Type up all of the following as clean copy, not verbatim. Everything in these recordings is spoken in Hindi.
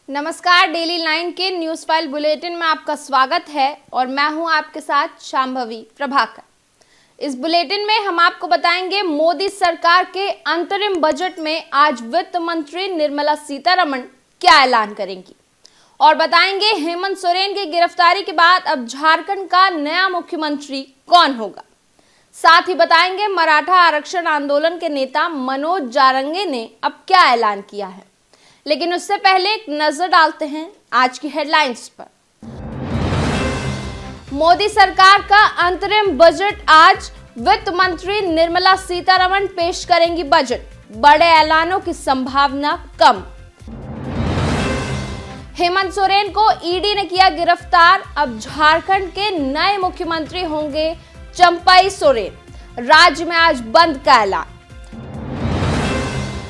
नमस्कार, डेली 9 के न्यूज फाइल बुलेटिन में आपका स्वागत है और मैं हूं आपके साथ शांभवी प्रभाकर। इस बुलेटिन में हम आपको बताएंगे मोदी सरकार के अंतरिम बजट में आज वित्त मंत्री निर्मला सीतारमण क्या ऐलान करेंगी और बताएंगे हेमंत सोरेन की गिरफ्तारी के बाद अब झारखंड का नया मुख्यमंत्री कौन होगा। साथ ही बताएंगे मराठा आरक्षण आंदोलन के नेता मनोज जारंगे ने अब क्या ऐलान किया है। लेकिन उससे पहले एक नजर डालते हैं आज की हेडलाइंस पर। मोदी सरकार का अंतरिम बजट आज वित्त मंत्री निर्मला सीतारमण पेश करेंगी बजट, बड़े ऐलानों की संभावना कम। हेमंत सोरेन को ईडी ने किया गिरफ्तार, अब झारखंड के नए मुख्यमंत्री होंगे चंपई सोरेन। राज्य में आज बंद का ऐलान।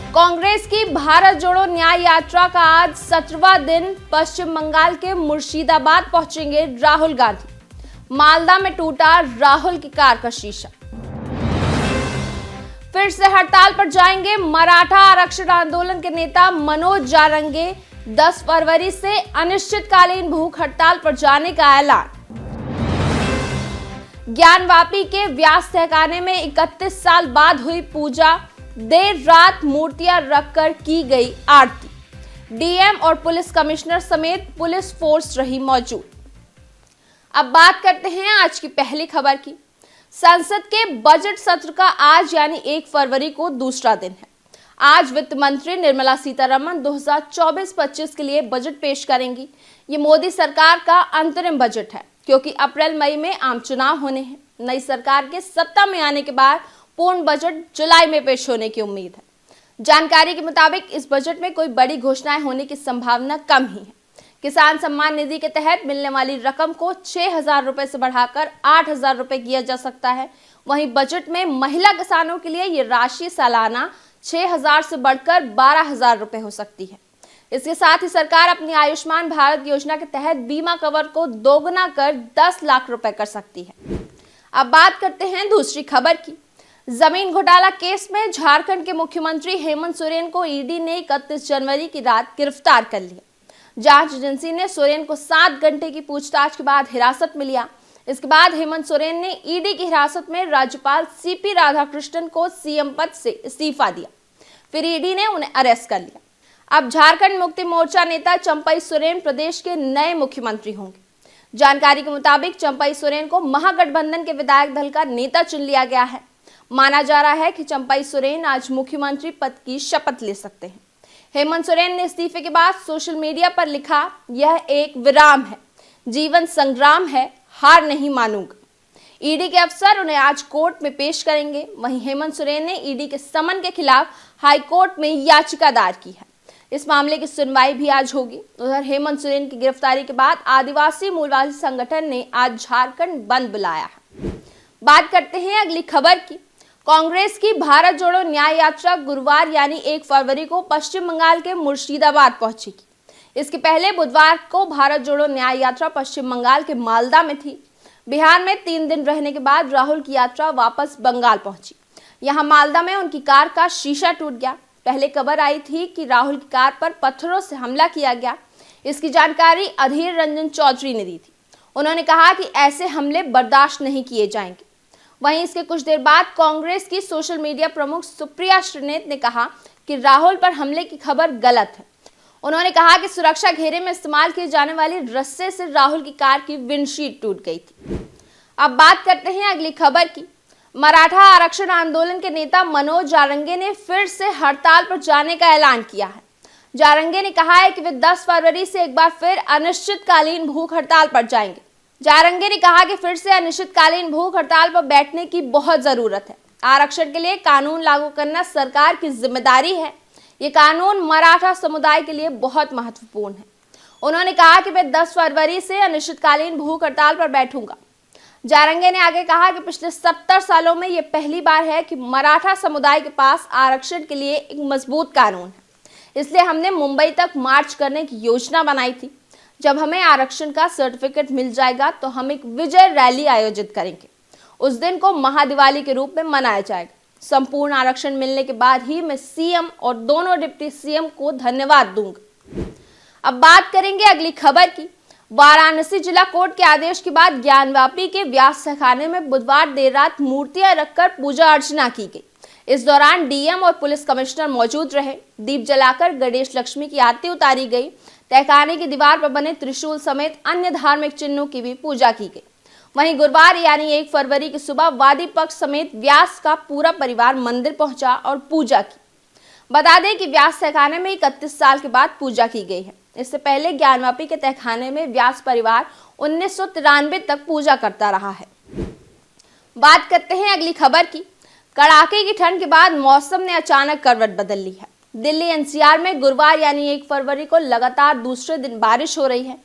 कांग्रेस की भारत जोड़ो न्याय यात्रा का आज 17वां दिन। पश्चिम बंगाल के मुर्शिदाबाद पहुंचेंगे राहुल गांधी। मालदा में टूटा राहुल की कार का शीशा। फिर से हड़ताल पर जाएंगे मराठा आरक्षण आंदोलन के नेता मनोज जारंगे। 10 फरवरी से अनिश्चितकालीन भूख हड़ताल पर जाने का ऐलान। ज्ञानवापी के व्यास तहखाने में 31 साल बाद हुई पूजा। देर रात मूर्तियां रखकर की गई आरती। डीएम और पुलिस कमिश्नर समेत पुलिस फोर्स रही मौजूद। अब बात करते हैं आज की पहली खबर की। संसद के बजट सत्र का आज यानी 1 फरवरी को दूसरा दिन है। आज वित्त मंत्री निर्मला सीतारमण 2024-25 के लिए बजट पेश करेंगी। ये मोदी सरकार का अंतरिम बजट है क्योंकि अप्रैल मई में आम चुनाव होने हैं। नई सरकार के सत्ता में आने के बाद पूर्ण बजट जुलाई में पेश होने की उम्मीद है। जानकारी के मुताबिक इस बजट में कोई बड़ी घोषणाएं होने की संभावना कम ही है। किसान सम्मान निधि के तहत मिलने वाली रकम को 6,000 रुपए से बढ़ाकर 8,000 रुपए किया जा सकता है। वहीं बजट में महिला किसानों के लिए ये राशि सालाना 6,000 से बढ़कर 12,000 रुपए हो सकती है। इसके साथ ही सरकार अपनी आयुष्मान भारत योजना के तहत बीमा कवर को दोगुना कर 10 लाख रुपए कर सकती है। अब बात करते हैं दूसरी खबर की। जमीन घोटाला केस में झारखंड के मुख्यमंत्री हेमंत सोरेन को ईडी ने 31 जनवरी की रात गिरफ्तार कर लिया। जांच एजेंसी ने सोरेन को 7 घंटे की पूछताछ के बाद हिरासत में लिया। इसके बाद हेमंत सोरेन ने ईडी की हिरासत में राज्यपाल सीपी राधाकृष्णन को सीएम पद से इस्तीफा दिया। फिर ईडी ने उन्हें अरेस्ट कर लिया। अब झारखंड मुक्ति मोर्चा नेता चंपई सोरेन प्रदेश के नए मुख्यमंत्री होंगे। जानकारी के मुताबिक चंपई सोरेन को महागठबंधन के विधायक दल का नेता चुन लिया गया है। माना जा रहा है कि चंपई सोरेन आज मुख्यमंत्री पद की शपथ ले सकते हैं। हेमंत सोरेन ने इस्तीफे के बाद सोशल मीडिया पर लिखा, यह एक विराम है, जीवन संग्राम है, हार नहीं मानूंगा। ईडी के अफसर उन्हें आज कोर्ट में पेश करेंगे। वहीं हेमंत सोरेन ने ईडी के समन के खिलाफ हाई कोर्ट में याचिका दायर की है। इस मामले की सुनवाई भी आज होगी। उधर हेमंत सोरेन की गिरफ्तारी के बाद आदिवासी मूलवासी संगठन ने आज झारखंड बंद बुलाया है। बात करते हैं अगली खबर की। कांग्रेस की भारत जोड़ो न्याय यात्रा गुरुवार यानी 1 फरवरी को पश्चिम बंगाल के मुर्शिदाबाद पहुंचेगी। इसके पहले बुधवार को भारत जोड़ो न्याय यात्रा पश्चिम बंगाल के मालदा में थी। बिहार में 3 दिन रहने के बाद राहुल की यात्रा वापस बंगाल पहुंची। यहां मालदा में उनकी कार का शीशा टूट गया। पहले खबर आई थी कि राहुल की कार पर पत्थरों से हमला किया गया। इसकी जानकारी अधीर रंजन चौधरी ने दी थी। उन्होंने कहा कि ऐसे हमले बर्दाश्त नहीं किए जाएंगे। वहीं इसके कुछ देर बाद कांग्रेस की सोशल मीडिया प्रमुख सुप्रिया श्रीनेत ने कहा कि राहुल पर हमले की खबर गलत है। उन्होंने कहा कि सुरक्षा घेरे में इस्तेमाल किए जाने वाली रस्से से राहुल की कार की विंडशीट टूट गई थी। अब बात करते हैं अगली खबर की। मराठा आरक्षण आंदोलन के नेता मनोज जारंगे ने फिर से हड़ताल पर जाने का ऐलान किया है। जारंगे ने कहा है कि वे 10 फरवरी से एक बार फिर अनिश्चितकालीन भूख हड़ताल पर जाएंगे। जारंगे ने कहा कि फिर से अनिश्चितकालीन भूख हड़ताल पर बैठने की बहुत जरूरत है। आरक्षण के लिए कानून लागू करना सरकार की जिम्मेदारी है। ये कानून मराठा समुदाय के लिए बहुत महत्वपूर्ण है। उन्होंने कहा कि मैं 10 फरवरी से अनिश्चितकालीन भूख हड़ताल पर बैठूंगा। जारंगे ने आगे कहा कि पिछले 70 सालों में ये पहली बार है कि मराठा समुदाय के पास आरक्षण के लिए एक मजबूत कानून है। इसलिए हमने मुंबई तक मार्च करने की योजना बनाई थी। जब हमें आरक्षण का सर्टिफिकेट मिल जाएगा तो हम एक विजय रैली आयोजित करेंगे। उस दिन को महादिवाली के रूप में मनाया जाएगा। संपूर्ण आरक्षण मिलने के बाद ही मैं सीएम और दोनों डिप्टी सीएम को धन्यवाद दूंगा। अब बात करेंगे अगली खबर की। वाराणसी जिला कोर्ट के आदेश के बाद ज्ञानवापी के व्यास तहखाने में बुधवार देर रात मूर्तियां रखकर पूजा अर्चना की गई। इस दौरान डीएम और पुलिस कमिश्नर मौजूद रहे। दीप जलाकर गणेश लक्ष्मी की आरती उतारी गई। तहखाने की दीवार पर बने त्रिशूल समेत अन्य धार्मिक चिन्हों की भी पूजा की गई। वहीं गुरुवार यानी 1 फरवरी की सुबह वादी पक्ष समेत व्यास का पूरा परिवार मंदिर पहुंचा और पूजा की। बता दें कि व्यास तहखाने में 31 साल के बाद पूजा की गई है। इससे पहले ज्ञानवापी के तहखाने में व्यास परिवार 1993 तक पूजा करता रहा है। बात करते हैं अगली खबर की। कड़ाके की ठंड के बाद मौसम ने अचानक करवट बदल ली है। दिल्ली एनसीआर में गुरुवार यानी 1 फरवरी को लगातार दूसरे दिन बारिश हो रही है।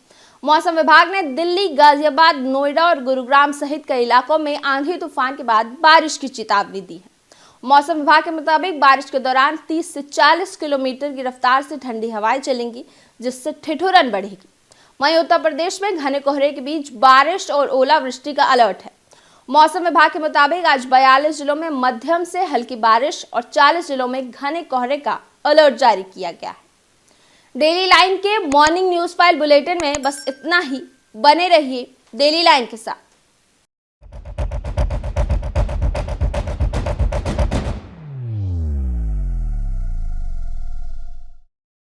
मौसम विभाग ने दिल्ली, गाजियाबाद, नोएडा और गुरुग्राम सहित कई इलाकों में आंधी तूफान के बाद बारिश की चेतावनी दी है। मौसम विभाग के मुताबिक बारिश के दौरान 30 से 40 किलोमीटर की रफ्तार से ठंडी हवाएं चलेंगी, जिससे ठिठुरन बढ़ेगी। वहीं उत्तर प्रदेश में घने कोहरे के बीच बारिश और ओलावृष्टि का अलर्ट है। मौसम विभाग के मुताबिक आज 42 जिलों में मध्यम से हल्की बारिश और 40 जिलों में घने कोहरे का अलर्ट जारी किया गया है। डेली लाइन के मॉर्निंग न्यूज फाइल बुलेटिन में बस इतना ही। बने रहिए डेली लाइन के साथ।